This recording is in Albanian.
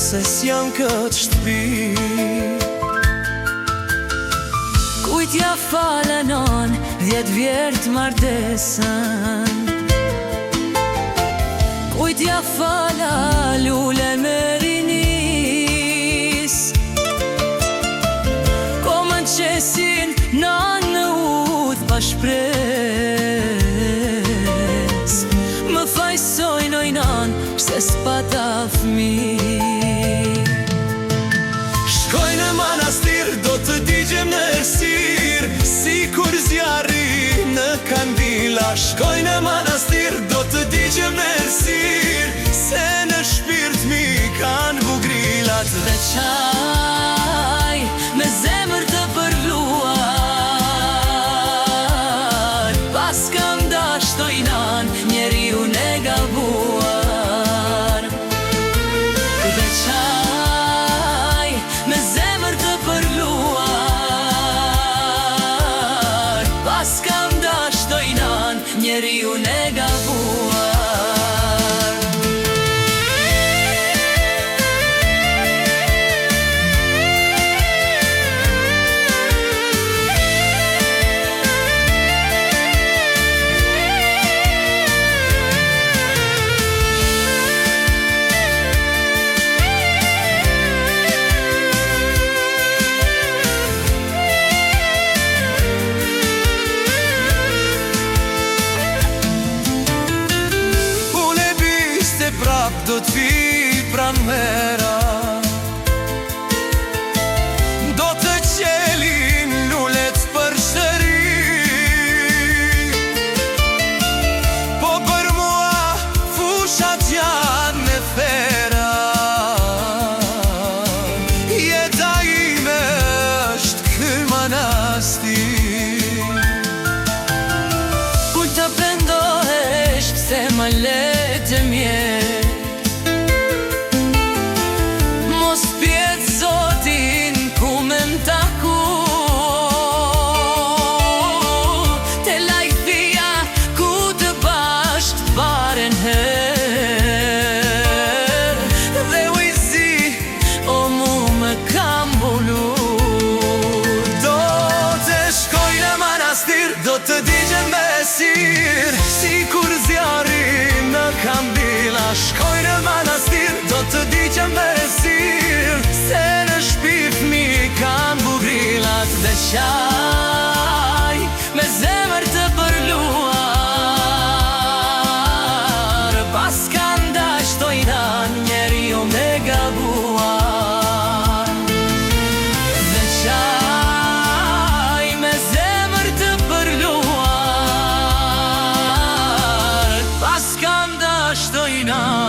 se s'jam këtë shtëpi. Kujt ja falenon 10 vjet martesën, kujt ja fala lulen me rinis, komën qesin nan në udh pa shpres. Më fajsojnë ojnan pse s'pata fmi. Shkoj në manastir, do të digjem në ersir, si kur zjarri në kandila. Shkoj në manastir, do të digjem në ersir, se në shpirt mi kanë bugrilat. Dhe qaj me zemër të përluar, pas kam dash tojnan njeriu e gabuar. Dhe qaj me zemër të përluar, pas kam dash tojnan njeriu e gabuar. Prap do t'vi pran mera, do të qelin lulet për shëri. Po për mua fushat janë me fera, jeta ime është ky manastir. Kur të pendohesh pse më letë mje, mos pjetë zotin ku me m'taku, te lajthia ku të bashk t'paren her. Dhe ujzi o mu me kam bullur. Do të shkoj në manastir, do të digjem me sir, si kur zjarri në kandila. Shkoj në manastir, do të digjem me sir, se në shpif mi kanë bugrilat. Dhe qaj me zemër të përluar, pas kanë dash tojnan njeriu e gabuar. Dhe qaj me zemër të përluar, pas kanë dash tojnan